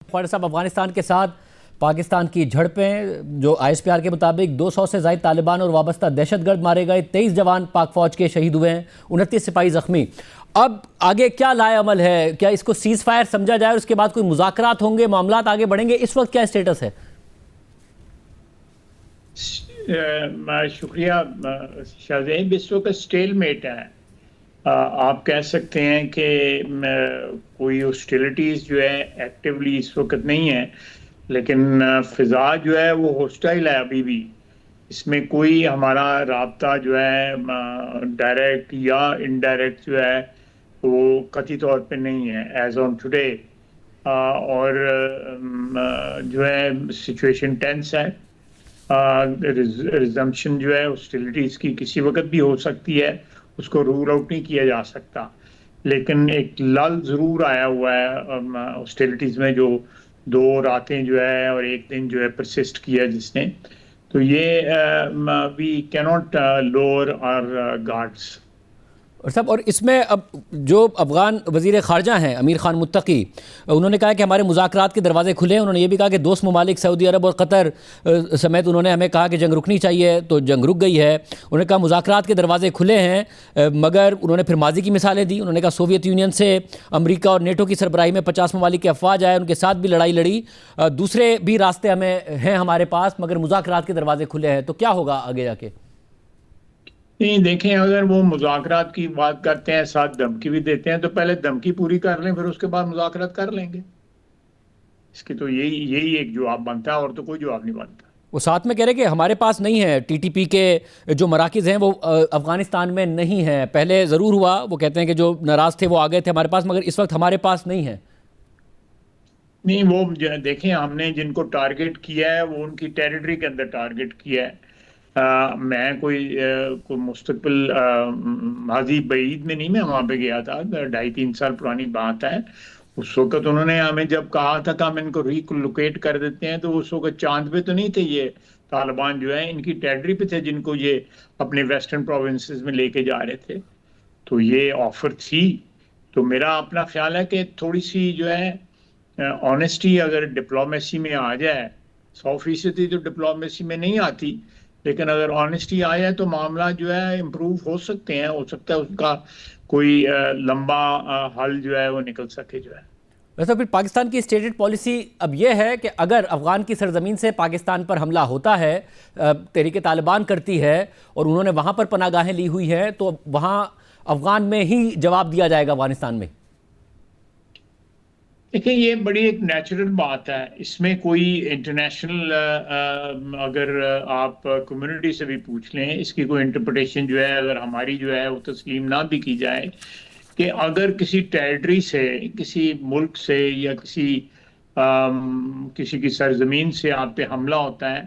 خواجہ صاحب، افغانستان کے ساتھ پاکستان کی جھڑپیں جو ISPR کے مطابق 200 سے زائد طالبان اور وابستہ دہشت گرد مارے گئے، 23 جوان پاک فوج کے شہید ہوئے ہیں، 29 سپاہی زخمی۔ اب آگے کیا لائے عمل ہے؟ کیا اس کو سیز فائر سمجھا جائے اور اس کے بعد کوئی مذاکرات ہوں گے، معاملات آگے بڑھیں گے؟ اس وقت کیا اسٹیٹس ہے؟ شکریہ شاہزیب، اس وقت سٹیل میٹ ہے۔ آپ کہہ سکتے ہیں کہ کوئی ہاسٹیلٹیز جو ہے ایکٹیولی اس وقت نہیں ہے، لیکن فضا جو ہے وہ ہوسٹائل ہے ابھی بھی۔ اس میں کوئی ہمارا رابطہ جو ہے ڈائریکٹ یا انڈائریکٹ جو ہے وہ قطعی طور پہ نہیں ہے ایز آن ٹوڈے، اور جو ہے سچویشن ٹینس ہے۔ ریزمپشن جو ہے ہاسٹیلٹیز کی کسی وقت بھی ہو سکتی ہے، اس کو رول آؤٹ نہیں کیا جا سکتا، لیکن ایک لل ضرور آیا ہوا ہے ہاسٹیلٹیز میں، جو 2 راتیں جو ہے اور 1 دن جو ہے پرسسٹ کیا جس نے، تو یہ وی کی ناٹ لوور آر گارڈس۔ اور صاحب، اور اس میں اب جو افغان وزیر خارجہ ہیں امیر خان متقی، انہوں نے کہا کہ ہمارے مذاکرات کے دروازے کھلے ہیں۔ انہوں نے یہ بھی کہا کہ دوست ممالک سعودی عرب اور قطر سمیت انہوں نے ہمیں کہا کہ جنگ رکنی چاہیے، تو جنگ رک گئی ہے۔ انہوں نے کہا مذاکرات کے دروازے کھلے ہیں، مگر انہوں نے پھر ماضی کی مثالیں دی۔ انہوں نے کہا سوویت یونین سے امریکہ اور نیٹو کی سربراہی میں 50 ممالک کے افواج آئے، ان کے ساتھ بھی لڑائی لڑی، دوسرے بھی راستے ہمیں ہیں ہمارے پاس، مگر مذاکرات کے دروازے کھلے ہیں۔ تو کیا ہوگا آگے جا کے؟ نہیں دیکھیں، اگر وہ مذاکرات کی بات کرتے ہیں، ساتھ دھمکی بھی دیتے ہیں، تو پہلے دھمکی پوری کر لیں، پھر اس کے بعد مذاکرات کر لیں گے۔ اس کی تو یہی ایک جواب بنتا ہے، اور تو کوئی جواب نہیں بنتا۔ وہ ساتھ میں کہہ رہے کہ ہمارے پاس نہیں ہے، TTP کے جو مراکز ہیں وہ افغانستان میں نہیں ہیں، پہلے ضرور ہوا، وہ کہتے ہیں کہ جو ناراض تھے وہ آ گئے تھے ہمارے پاس، مگر اس وقت ہمارے پاس نہیں ہے۔ نہیں، وہ دیکھیں، ہم نے جن کو ٹارگٹ کیا ہے وہ ان کی ٹیریٹری کے اندر ٹارگٹ کیا ہے۔ میں کوئی مستقبل ماضی بعید میں نہیں، میں وہاں پہ گیا تھا، 2.5-3 سال پرانی بات ہے۔ اس وقت انہوں نے ہمیں جب کہا تھا کہ ہم ان کو ریلوکیٹ کر دیتے ہیں، تو اس وقت چاند پہ تو نہیں تھے یہ طالبان، جو ہے ان کی ٹیریٹری پہ تھے، جن کو یہ اپنے ویسٹرن پروونسز میں لے کے جا رہے تھے۔ تو یہ آفر تھی۔ تو میرا اپنا خیال ہے کہ تھوڑی سی جو ہے آنیسٹی اگر ڈپلومیسی میں آ جائے، 100% تو ڈپلومیسی میں نہیں آتی، لیکن اگر آنیسٹی آ جائے تو معاملہ جو ہے امپروو ہو سکتے ہیں، ہو سکتا ہے اس کا کوئی لمبا حل جو ہے وہ نکل سکے جو ہے۔ ویسے پھر پاکستان کی اسٹیٹڈ پالیسی اب یہ ہے کہ اگر افغان کی سرزمین سے پاکستان پر حملہ ہوتا ہے، تحریک طالبان کرتی ہے اور انہوں نے وہاں پر پناہ گاہیں لی ہوئی ہیں، تو وہاں افغان میں ہی جواب دیا جائے گا افغانستان میں؟ دیکھیں، یہ بڑی ایک نیچرل بات ہے، اس میں کوئی انٹرنیشنل اگر آپ کمیونٹی سے بھی پوچھ لیں، اس کی کوئی انٹرپریٹیشن جو ہے اگر ہماری جو ہے وہ تسلیم نہ بھی کی جائے، کہ اگر کسی ٹیریٹری سے، کسی ملک سے یا کسی کی سرزمین سے آپ پہ حملہ ہوتا ہے،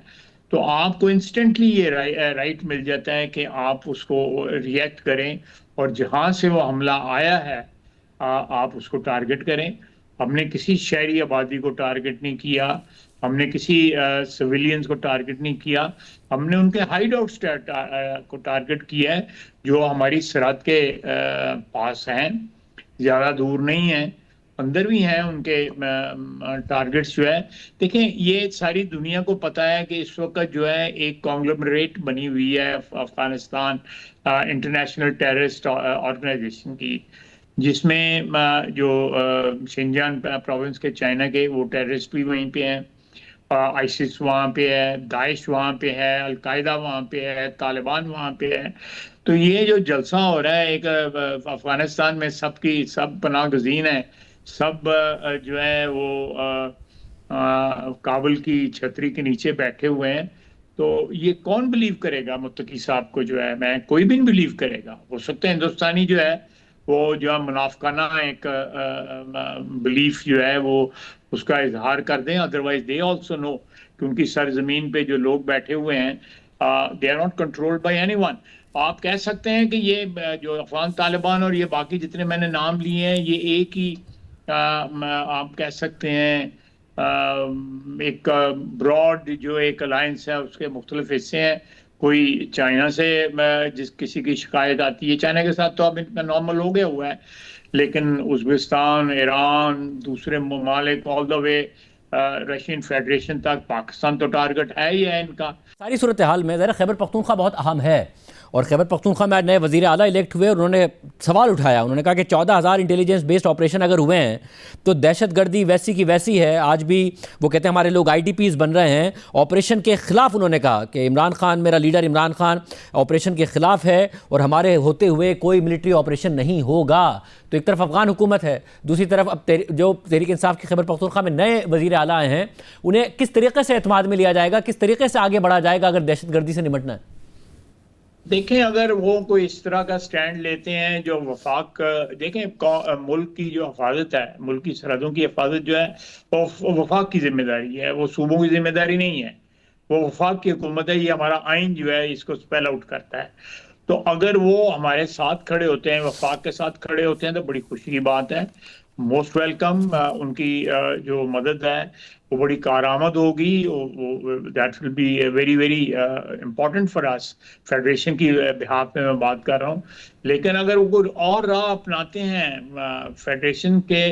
تو آپ کو انسٹنٹلی یہ رائٹ مل جاتا ہے کہ آپ اس کو ریئیکٹ کریں، اور جہاں سے وہ حملہ آیا ہے آپ اس کو ٹارگٹ کریں۔ ہم نے کسی شہری آبادی کو ٹارگٹ نہیں کیا، ہم نے کسی سویلینز کو ٹارگٹ نہیں کیا، ہم نے ان کے ہائیڈ آؤٹس کو ٹارگٹ کیا ہے، جو ہماری سرحد کے پاس ہیں، زیادہ دور نہیں ہیں، اندر بھی ہیں ان کے ٹارگٹس جو ہے۔ دیکھیں، یہ ساری دنیا کو پتہ ہے کہ اس وقت جو ہے ایک کانگلومریٹ بنی ہوئی ہے افغانستان انٹرنیشنل ٹیررسٹ آرگنائزیشن کی، جس میں جو شنجان پروونس کے چائنا کے وہ ٹیررسٹ بھی وہیں پہ ہیں، ISIS وہاں پہ ہے، داعش وہاں پہ ہے، القاعدہ وہاں پہ ہے، طالبان وہاں پہ ہے۔ تو یہ جو جلسہ ہو رہا ہے ایک افغانستان میں، سب پناہ گزین ہیں، سب جو ہے وہ کابل کی چھتری کے نیچے بیٹھے ہوئے ہیں، تو یہ کون بلیو کرے گا متقی صاحب کو؟ جو ہے میں کوئی بھی نہیں بلیو کرے گا۔ ہو سکتا ہے ہندوستانی جو ہے وہ جو منافقانہ ایک بلیف جو ہے وہ اس کا اظہار کر دیں، ادروائز دے آلسو نو کہ ان کی سرزمین پہ جو لوگ بیٹھے ہوئے ہیں they are not controlled by anyone. آپ کہہ سکتے ہیں کہ یہ جو افغان طالبان اور یہ باقی جتنے میں نے نام لیے ہیں، یہ ایک ہی آپ کہہ سکتے ہیں ایک براڈ جو ایک الائنس ہے، اس کے مختلف حصے ہیں۔ کوئی چائنا سے کسی کی شکایت آتی ہے، چائنا کے ساتھ تو اب ان کا نارمل ہو گیا ہوا ہے، لیکن ازبکستان، ایران، دوسرے ممالک آل دا وے رشین فیڈریشن تک پاکستان تو ٹارگٹ ہے ہی ہے ان کا۔ ساری صورتحال میں ذرا خیبر پختونخوا بہت اہم ہے، اور خیبر پختونخوا میں آج نئے وزیر اعلیٰ الیکٹ ہوئے اور انہوں نے سوال اٹھایا، انہوں نے کہا کہ 14,000 انٹیلیجنس بیسڈ آپریشن اگر ہوئے ہیں تو دہشت گردی ویسی کی ویسی ہے۔ آج بھی وہ کہتے ہیں ہمارے لوگ IDPs بن رہے ہیں۔ آپریشن کے خلاف انہوں نے کہا کہ عمران خان، میرا لیڈر عمران خان آپریشن کے خلاف ہے اور ہمارے ہوتے ہوئے کوئی ملٹری آپریشن نہیں ہوگا۔ تو ایک طرف افغان حکومت ہے، دوسری طرف اب جو تحریک انصاف کی خیبر پختونخوا میں نئے وزیر اعلیٰ آئے ہیں، انہیں کس طریقے سے اعتماد میں لیا جائے گا، کس طریقے سے آگے بڑھا جائے گا اگر دہشت گردی سے نمٹنا ہے؟ دیکھیں اگر وہ کوئی اس طرح کا سٹینڈ لیتے ہیں جو وفاق، دیکھیں ملک کی جو حفاظت ہے، ملک کی سرحدوں کی حفاظت جو ہے وہ وفاق کی ذمہ داری ہے، وہ صوبوں کی ذمہ داری نہیں ہے، وہ وفاق کی حکومت ہے۔ یہ ہمارا آئین جو ہے اس کو سپیل آؤٹ کرتا ہے۔ تو اگر وہ ہمارے ساتھ کھڑے ہوتے ہیں، وفاق کے ساتھ کھڑے ہوتے ہیں، تو بڑی خوشی کی بات ہے، موسٹ ویلکم۔ ان کی جو مدد ہے وہ بڑی کارآمد ہوگی، that will be very very important for us. Federation کی بہاف میں بات کر رہا ہوں، لیکن اگر وہ کوئی اور راہ اپناتے ہیں فیڈریشن کے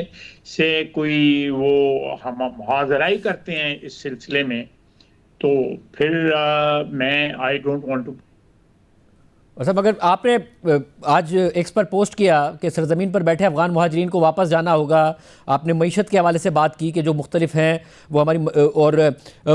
سے، کوئی وہ ہم محاذرائی کرتے ہیں اس سلسلے میں، تو پھر میں آئی ڈونٹ وانٹ ٹو۔ صاحب اگر آپ نے آج ایکس پر پوسٹ کیا کہ سرزمین پر بیٹھے افغان مہاجرین کو واپس جانا ہوگا، آپ نے معیشت کے حوالے سے بات کی کہ جو مختلف ہیں وہ ہماری، اور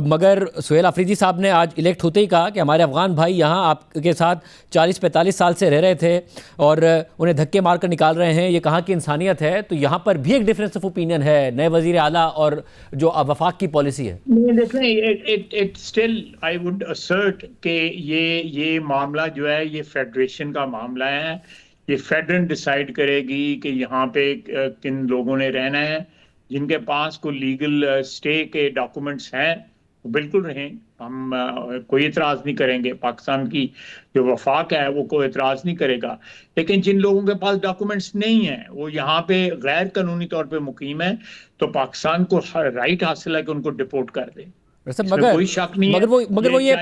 مگر سہیل آفریدی صاحب نے آج الیکٹ ہوتے ہی کہا کہ ہمارے افغان بھائی یہاں آپ کے ساتھ 40-45 سال سے رہ رہے تھے اور انہیں دھکے مار کر نکال رہے ہیں، یہ کہاں کی انسانیت ہے؟ تو یہاں پر بھی ایک ڈفرینس آف اوپینین ہے نئے وزیر اعلیٰ اور جو وفاق کی پالیسی ہے۔ دیکھیں اسٹل آئی وڈ اسرٹ کہ یہ معاملہ جو ہے یہ فیڈریشن کا معاملہ ہے، یہ فیڈرن ڈیسائیڈ کرے گی کہ یہاں پہ کن لوگوں نے رہنا ہے۔ جن کے پاس کوئی لیگل اسٹے کے ڈاکومنٹس ہیں وہ بالکل رہیں، ہم کوئی اعتراض نہیں کریں گے، پاکستان کی جو وفاق ہے وہ کوئی اعتراض نہیں کرے گا۔ لیکن جن لوگوں کے پاس ڈاکومنٹس نہیں ہیں، وہ یہاں پہ غیر قانونی طور پہ مقیم ہیں، تو پاکستان کو رائٹ حاصل ہے کہ ان کو ڈپورٹ کر دے، اس میں کوئی شک نہیں ہے۔ مگر وہ یہ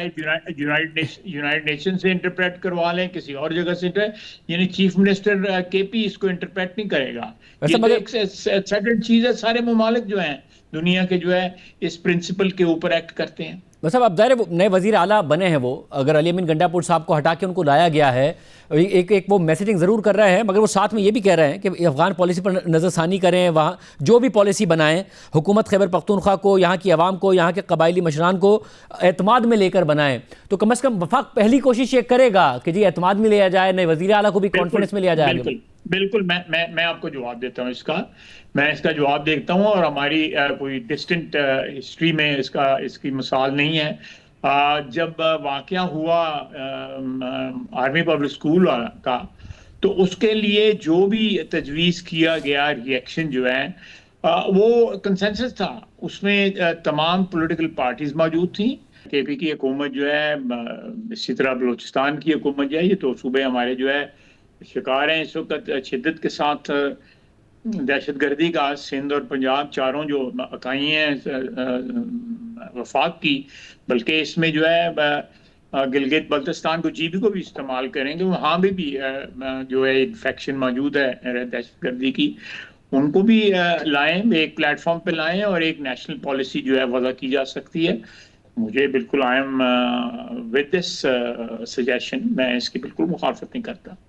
یونائٹڈ نیشن سے انٹرپریٹ کروا لیں، کسی اور جگہ سے، یعنی چیف منسٹر KP اس کو انٹرپریٹ نہیں کرے گا۔ یہ تو ایک سیٹلڈ چیز ہے، سارے ممالک جو ہیں دنیا کے جو ہے اس پرنسپل کے اوپر ایکٹ کرتے ہیں۔ صاحب اب ظاہر نئے وزیر اعلیٰ بنے ہیں، وہ اگر علی امین گنڈا پور صاحب کو ہٹا کے ان کو لایا گیا ہے، ایک وہ میسیجنگ ضرور کر رہے ہیں، مگر وہ ساتھ میں یہ بھی کہہ رہے ہیں کہ افغان پالیسی پر نظر ثانی کریں، وہاں جو بھی پالیسی بنائیں حکومت خیبر پختونخوا کو، یہاں کی عوام کو، یہاں کے قبائلی مشران کو اعتماد میں لے کر بنائیں۔ تو کم از کم وفاق پہلی کوشش یہ کرے گا کہ جی اعتماد میں لیا جائے، نئے وزیر اعلیٰ کو بھی کانفیڈنس میں لیا جائے۔ بالکل میں آپ کو جواب دیتا ہوں، میں اس کا جواب دیکھتا ہوں، اور ہماری کوئی ڈسٹنٹ ہسٹری میں اس کی مثال نہیں ہے۔ جب واقعہ ہوا آرمی پبلک اسکول کا، تو اس کے لیے جو بھی تجویز کیا گیا ریئیکشن جو ہے وہ کنسنسس تھا، اس میں تمام پولیٹیکل پارٹیز موجود تھیں۔ KP کی حکومت جو ہے، اسی طرح بلوچستان کی حکومت جو ہے، یہ تو صوبے ہمارے جو ہے شکار ہیں اس وقت شدت کے ساتھ دہشت گردی کا۔ سندھ اور پنجاب چاروں جو اکائی ہیں وفاق کی، بلکہ اس میں جو ہے گلگت بلتستان کو GB کو بھی استعمال کریں گے، وہاں بھی جو ہے انفیکشن موجود ہے دہشت گردی کی، ان کو بھی لائیں، ایک پلیٹ فارم پہ لائیں، اور ایک نیشنل پالیسی جو ہے وضع کی جا سکتی ہے۔ مجھے بالکل I am with this suggestion, میں اس کی بالکل مخالفت نہیں کرتا۔